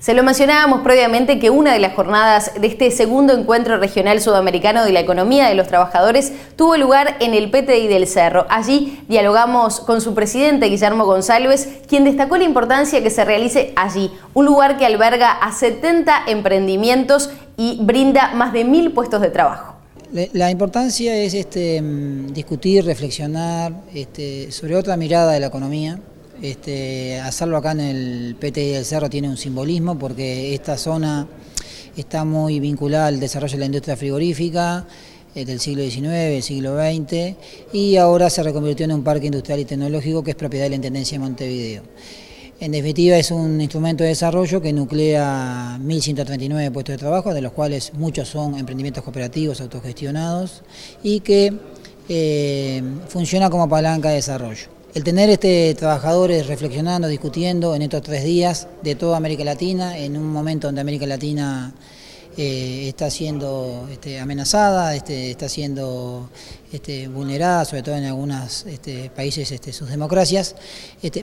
Se lo mencionábamos previamente que una de las jornadas de este segundo encuentro regional sudamericano de la economía de los trabajadores tuvo lugar en el PTI del Cerro. Allí dialogamos con su presidente, Guillermo González, quien destacó la importancia que se realice allí, un lugar que alberga a 70 emprendimientos y brinda más de 1000 puestos de trabajo. La importancia es discutir, reflexionar sobre otra mirada de la economía. Hacerlo acá en el PTI del Cerro tiene un simbolismo porque esta zona está muy vinculada al desarrollo de la industria frigorífica del siglo XIX, del siglo XX, y ahora se reconvirtió en un parque industrial y tecnológico que es propiedad de la Intendencia de Montevideo. En definitiva, es un instrumento de desarrollo que nuclea 1.139 puestos de trabajo, de los cuales muchos son emprendimientos cooperativos autogestionados y que funciona como palanca de desarrollo. El tener trabajadores reflexionando, discutiendo en estos 3 días de toda América Latina, en un momento donde América Latina está siendo amenazada, está siendo vulnerada, sobre todo en algunos países, sus democracias,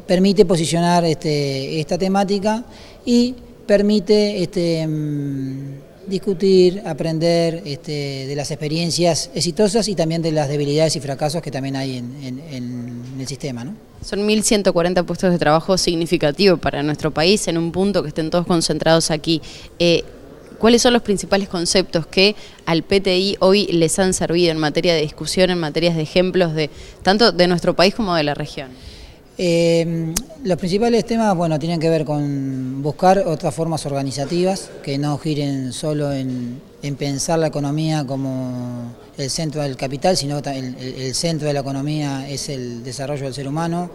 permite posicionar esta temática y permite discutir, aprender de las experiencias exitosas y también de las debilidades y fracasos que también hay en el sistema, ¿no? Son 1.140 puestos de trabajo significativos para nuestro país, en un punto que estén todos concentrados aquí. ¿Cuáles son los principales conceptos que al PTI hoy les han servido en materia de discusión, en materias de ejemplos tanto de nuestro país como de la región? Los principales temas, tienen que ver con buscar otras formas organizativas que no giren solo en pensar la economía como el centro del capital, sino el centro de la economía es el desarrollo del ser humano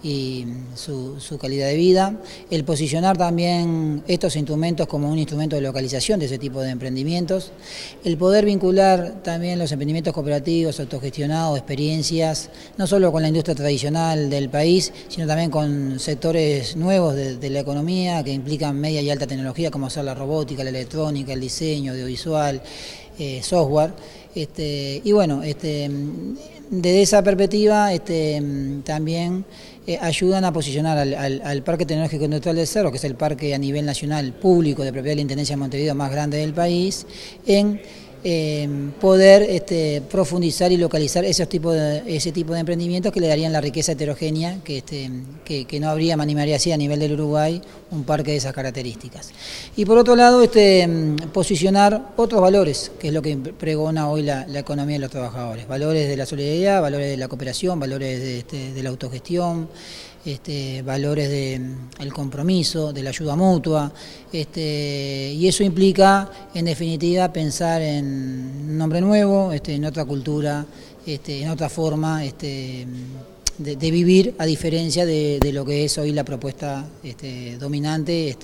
y su calidad de vida. El posicionar también estos instrumentos como un instrumento de localización de ese tipo de emprendimientos. El poder vincular también los emprendimientos cooperativos, autogestionados, experiencias, no solo con la industria tradicional del país, sino también con sectores nuevos de la economía que implican media y alta tecnología, como ser la robótica, la electrónica, el diseño, audiovisual, software. Desde esa perspectiva también ayudan a posicionar al Parque Tecnológico Industrial del Cerro, que es el parque a nivel nacional público de propiedad de la Intendencia de Montevideo más grande del país, en poder profundizar y localizar ese tipo de emprendimientos que le darían la riqueza heterogénea que no habría, me animaría así, a nivel del Uruguay, un parque de esas características. Y por otro lado, posicionar otros valores, que es lo que pregona hoy la economía de los trabajadores, valores de la solidaridad, valores de la cooperación, valores de la autogestión, valores del compromiso, de la ayuda mutua, y eso implica, en definitiva, pensar en un nombre nuevo, en otra cultura, en otra forma de vivir, a diferencia de lo que es hoy la propuesta dominante,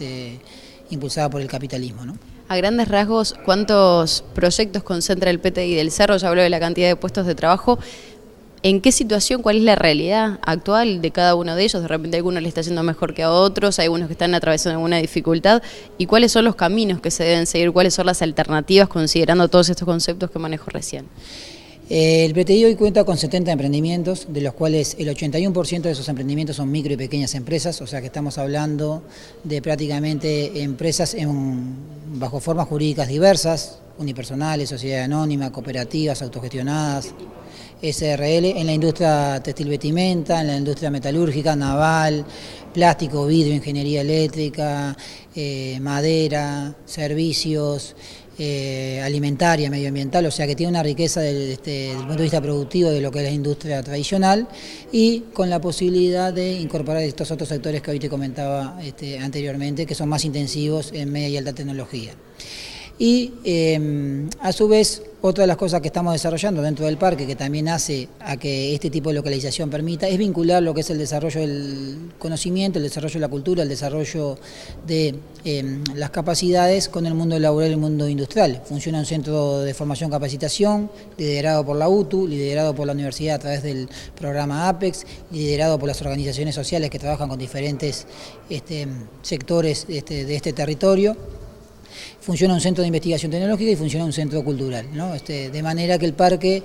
impulsada por el capitalismo, ¿no? A grandes rasgos, ¿cuántos proyectos concentra el PTI del Cerro? Ya habló de la cantidad de puestos de trabajo. ¿En qué situación, cuál es la realidad actual de cada uno de ellos? De repente a algunos le está yendo mejor que a otros, hay algunos que están atravesando alguna dificultad. ¿Y cuáles son los caminos que se deben seguir? ¿Cuáles son las alternativas considerando todos estos conceptos que manejo recién? El PTI hoy cuenta con 70 emprendimientos, de los cuales el 81% de esos emprendimientos son micro y pequeñas empresas, o sea que estamos hablando de prácticamente empresas bajo formas jurídicas diversas, unipersonales, sociedad anónima, cooperativas, autogestionadas, SRL, en la industria textil vestimenta, en la industria metalúrgica, naval, plástico, vidrio, ingeniería eléctrica, madera, servicios, alimentaria, medioambiental, o sea que tiene una riqueza desde el punto de vista productivo de lo que es la industria tradicional y con la posibilidad de incorporar estos otros sectores que hoy te comentaba anteriormente, que son más intensivos en media y alta tecnología. Y a su vez, otra de las cosas que estamos desarrollando dentro del parque, que también hace a que este tipo de localización permita, es vincular lo que es el desarrollo del conocimiento, el desarrollo de la cultura, el desarrollo de las capacidades con el mundo laboral y el mundo industrial. Funciona un centro de formación y capacitación, liderado por la UTU, liderado por la universidad a través del programa APEX, liderado por las organizaciones sociales que trabajan con diferentes sectores de este territorio. funciona un centro de investigación tecnológica y funciona un centro cultural, ¿no? De manera que el parque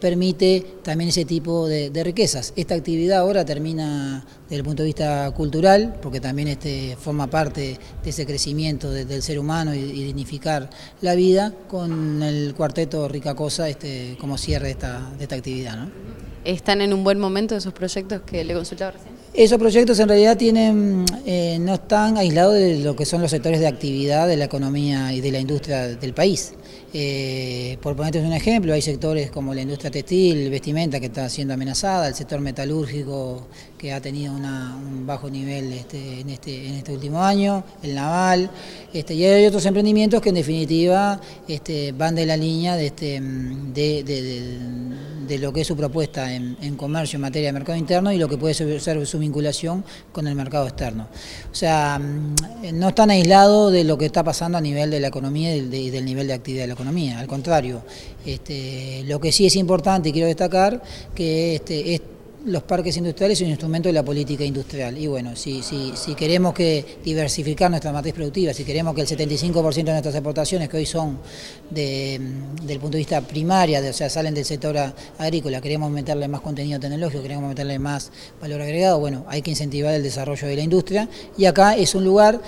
permite también ese tipo de riquezas. Esta actividad ahora termina desde el punto de vista cultural, porque también forma parte de ese crecimiento del ser humano y dignificar la vida, con el cuarteto Rica Cosa como cierre de esta actividad, ¿no? ¿Están en un buen momento esos proyectos que le consultaba recién? Esos proyectos en realidad no están aislados de lo que son los sectores de actividad de la economía y de la industria del país. Por ponerte un ejemplo, hay sectores como la industria textil, vestimenta, que está siendo amenazada, el sector metalúrgico, que ha tenido un bajo nivel en este último año, el naval, y hay otros emprendimientos que en definitiva van de la línea de lo que es su propuesta en comercio, en materia de mercado interno, y lo que puede ser su vinculación con el mercado externo. O sea, no están aislados de lo que está pasando a nivel de la economía y del nivel de actividad de la economía. Al contrario, lo que sí es importante y quiero destacar que los parques industriales son un instrumento de la política industrial. Y bueno, si queremos diversificar nuestra matriz productiva, si queremos que el 75% de nuestras exportaciones, que hoy son del punto de vista primaria, o sea, salen del sector agrícola, queremos meterle más contenido tecnológico, queremos meterle más valor agregado, bueno, hay que incentivar el desarrollo de la industria. Y acá es un lugar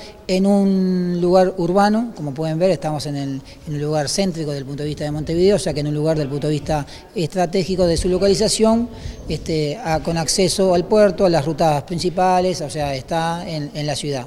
urbano, como pueden ver, estamos en un lugar céntrico desde el punto de vista de Montevideo, o sea que en un lugar desde el punto de vista estratégico de su localización, con acceso al puerto, a las rutas principales, o sea, está en la ciudad.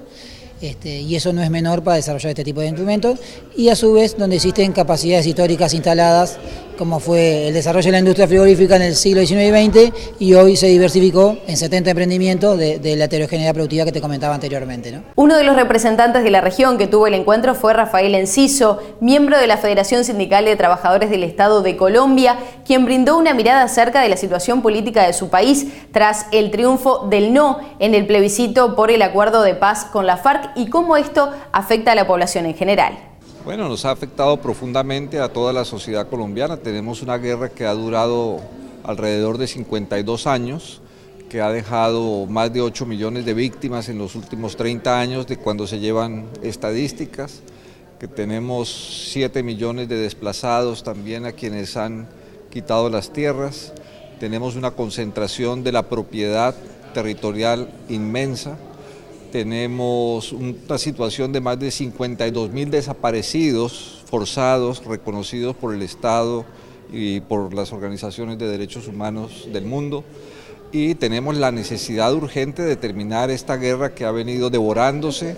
Y eso no es menor para desarrollar este tipo de instrumentos, y a su vez donde existen capacidades históricas instaladas, como fue el desarrollo de la industria frigorífica en el siglo XIX y XX, y hoy se diversificó en 70 emprendimientos de la heterogeneidad productiva que te comentaba anteriormente, ¿no? Uno de los representantes de la región que tuvo el encuentro fue Rafael Enciso, miembro de la Federación Sindical de Trabajadores del Estado de Colombia, quien brindó una mirada acerca de la situación política de su país tras el triunfo del no en el plebiscito por el acuerdo de paz con la FARC y cómo esto afecta a la población en general. Bueno, nos ha afectado profundamente a toda la sociedad colombiana. Tenemos una guerra que ha durado alrededor de 52 años, que ha dejado más de 8 millones de víctimas en los últimos 30 años de cuando se llevan estadísticas, que tenemos 7 millones de desplazados también a quienes han quitado las tierras. Tenemos una concentración de la propiedad territorial inmensa. Tenemos una situación de más de 52.000 desaparecidos forzados, reconocidos por el Estado y por las organizaciones de derechos humanos del mundo. Y tenemos la necesidad urgente de terminar esta guerra que ha venido devorándose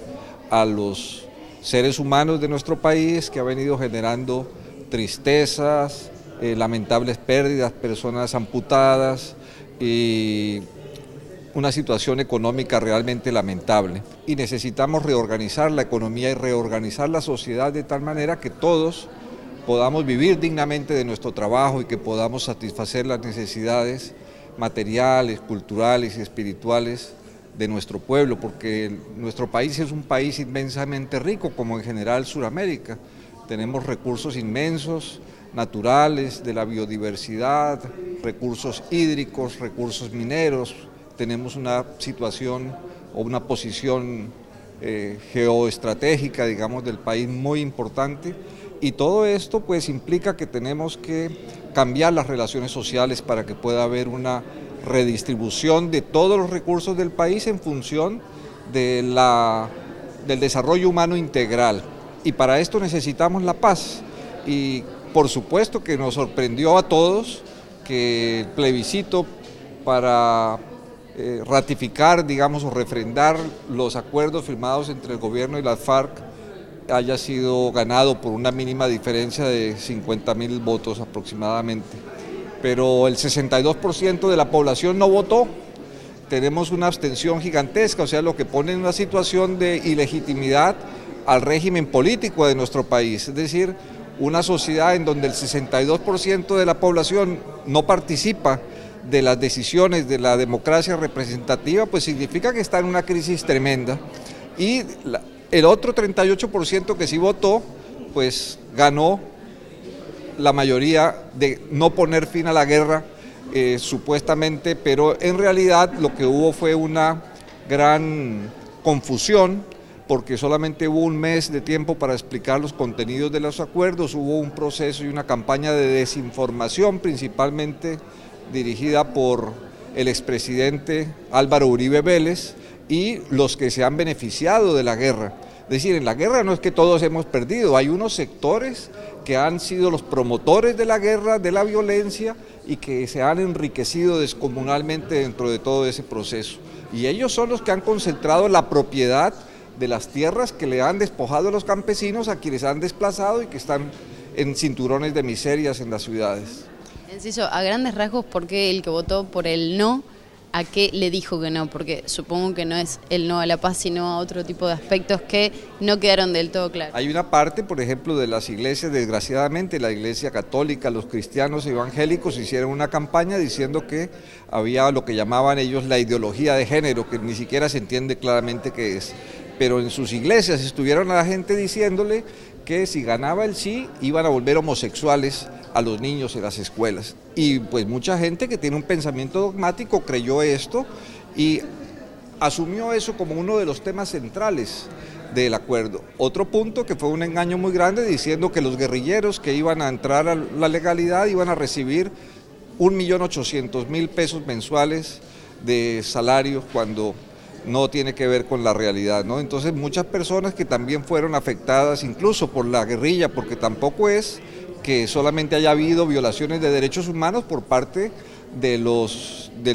a los seres humanos de nuestro país, que ha venido generando tristezas, lamentables pérdidas, personas amputadas y una situación económica realmente lamentable. Y necesitamos reorganizar la economía y reorganizar la sociedad de tal manera que todos podamos vivir dignamente de nuestro trabajo y que podamos satisfacer las necesidades materiales, culturales y espirituales de nuestro pueblo, porque nuestro país es un país inmensamente rico, como en general Sudamérica. Tenemos recursos inmensos, naturales, de la biodiversidad, recursos hídricos, recursos mineros. Tenemos una situación o una posición geoestratégica, digamos, del país muy importante, y todo esto pues implica que tenemos que cambiar las relaciones sociales para que pueda haber una redistribución de todos los recursos del país en función del desarrollo humano integral, y para esto necesitamos la paz. Y por supuesto que nos sorprendió a todos que el plebiscito para ratificar, digamos, o refrendar los acuerdos firmados entre el gobierno y las FARC haya sido ganado por una mínima diferencia de 50.000 votos aproximadamente. Pero el 62% de la población no votó. Tenemos una abstención gigantesca, o sea, lo que pone en una situación de ilegitimidad al régimen político de nuestro país. Es decir, una sociedad en donde el 62% de la población no participa de las decisiones de la democracia representativa, pues significa que está en una crisis tremenda. Y el otro 38% que sí votó, pues ganó la mayoría de no poner fin a la guerra, supuestamente, pero en realidad lo que hubo fue una gran confusión porque solamente hubo un mes de tiempo para explicar los contenidos de los acuerdos, hubo un proceso y una campaña de desinformación principalmente dirigida por el expresidente Álvaro Uribe Vélez y los que se han beneficiado de la guerra. Es decir, en la guerra no es que todos hemos perdido, hay unos sectores que han sido los promotores de la guerra, de la violencia y que se han enriquecido descomunalmente dentro de todo ese proceso. Y ellos son los que han concentrado la propiedad de las tierras que le han despojado a los campesinos, a quienes han desplazado y que están en cinturones de miserias en las ciudades. Enciso, a grandes rasgos, ¿por qué el que votó por el no, a qué le dijo que no? Porque supongo que no es el no a la paz, sino a otro tipo de aspectos que no quedaron del todo claros. Hay una parte, por ejemplo, de las iglesias, desgraciadamente, la iglesia católica, los cristianos evangélicos hicieron una campaña diciendo que había lo que llamaban ellos la ideología de género, que ni siquiera se entiende claramente qué es. Pero en sus iglesias estuvieron a la gente diciéndole que si ganaba el sí, iban a volver homosexuales a los niños en las escuelas. Y pues mucha gente que tiene un pensamiento dogmático creyó esto y asumió eso como uno de los temas centrales del acuerdo. Otro punto que fue un engaño muy grande diciendo que los guerrilleros que iban a entrar a la legalidad iban a recibir 1.800.000 pesos mensuales de salario cuando no tiene que ver con la realidad, ¿no? Entonces muchas personas que también fueron afectadas incluso por la guerrilla, porque tampoco es que solamente haya habido violaciones de derechos humanos por parte del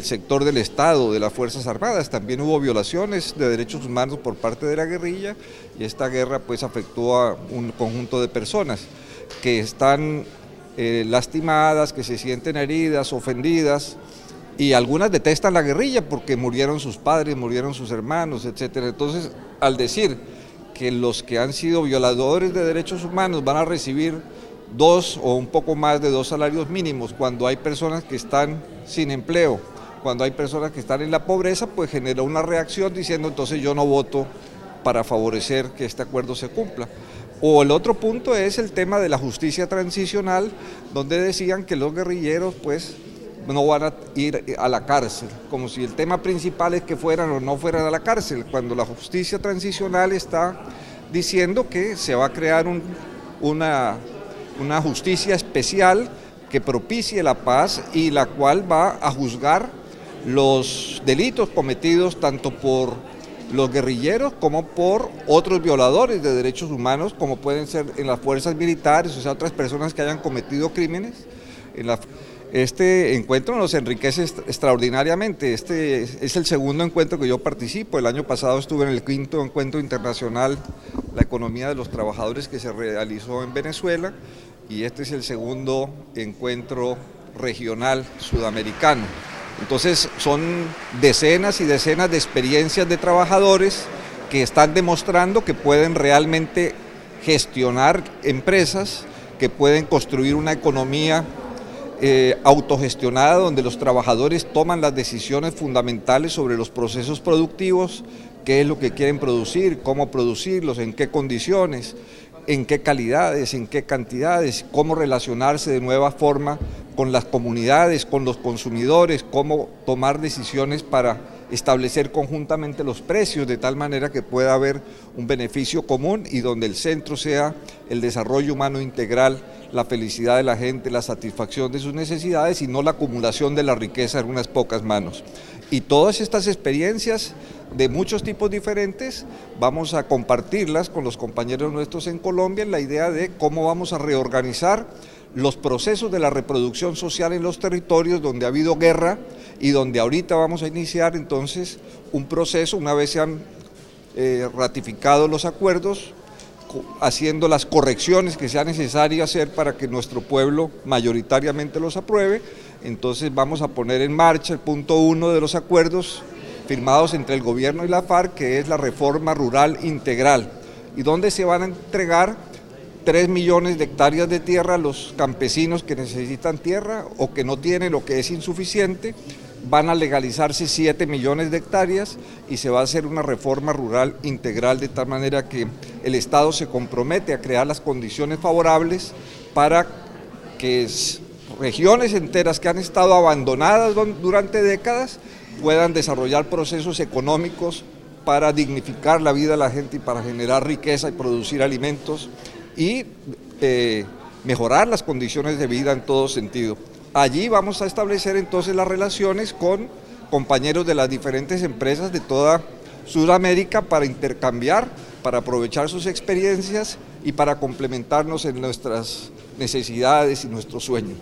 sector del Estado, de las Fuerzas Armadas, también hubo violaciones de derechos humanos por parte de la guerrilla y esta guerra pues afectó a un conjunto de personas que están lastimadas, que se sienten heridas, ofendidas, y algunas detestan la guerrilla porque murieron sus padres, murieron sus hermanos, etcétera. Entonces, al decir que los que han sido violadores de derechos humanos van a recibir 2 o un poco más de 2 salarios mínimos cuando hay personas que están sin empleo, cuando hay personas que están en la pobreza, pues generó una reacción diciendo entonces yo no voto para favorecer que este acuerdo se cumpla. O el otro punto es el tema de la justicia transicional, donde decían que los guerrilleros pues no van a ir a la cárcel, como si el tema principal es que fueran o no fueran a la cárcel, cuando la justicia transicional está diciendo que se va a crear una justicia especial que propicie la paz y la cual va a juzgar los delitos cometidos tanto por los guerrilleros como por otros violadores de derechos humanos, como pueden ser en las fuerzas militares, o sea, otras personas que hayan cometido crímenes. Este encuentro nos enriquece extraordinariamente. Este es el segundo encuentro que yo participo. El año pasado estuve en el 5º encuentro internacional, la economía de los trabajadores, que se realizó en Venezuela, y este es el segundo encuentro regional sudamericano. Entonces son decenas y decenas de experiencias de trabajadores que están demostrando que pueden realmente gestionar empresas, que pueden construir una economía autogestionada donde los trabajadores toman las decisiones fundamentales sobre los procesos productivos, qué es lo que quieren producir, cómo producirlos, en qué condiciones, en qué calidades, en qué cantidades, cómo relacionarse de nueva forma con las comunidades, con los consumidores, cómo tomar decisiones para establecer conjuntamente los precios de tal manera que pueda haber un beneficio común y donde el centro sea el desarrollo humano integral, la felicidad de la gente, la satisfacción de sus necesidades y no la acumulación de la riqueza en unas pocas manos. Y todas estas experiencias de muchos tipos diferentes vamos a compartirlas con los compañeros nuestros en Colombia en la idea de cómo vamos a reorganizar los procesos de la reproducción social en los territorios donde ha habido guerra y donde ahorita vamos a iniciar entonces un proceso, una vez se han ratificado los acuerdos, haciendo las correcciones que sea necesario hacer para que nuestro pueblo mayoritariamente los apruebe. Entonces vamos a poner en marcha el punto 1 de los acuerdos firmados entre el gobierno y la FARC, que es la reforma rural integral, y donde se van a entregar 3 millones de hectáreas de tierra a los campesinos que necesitan tierra o que no tienen o que es insuficiente. Van a legalizarse 7 millones de hectáreas y se va a hacer una reforma rural integral de tal manera que el Estado se compromete a crear las condiciones favorables para que regiones enteras que han estado abandonadas durante décadas puedan desarrollar procesos económicos para dignificar la vida de la gente y para generar riqueza y producir alimentos y mejorar las condiciones de vida en todo sentido. Allí vamos a establecer entonces las relaciones con compañeros de las diferentes empresas de toda Sudamérica para intercambiar, para aprovechar sus experiencias y para complementarnos en nuestras necesidades y nuestros sueños.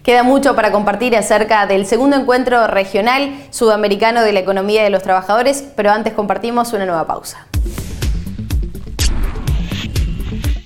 Queda mucho para compartir acerca del segundo encuentro regional sudamericano de la economía de los trabajadores, pero antes compartimos una nueva pausa.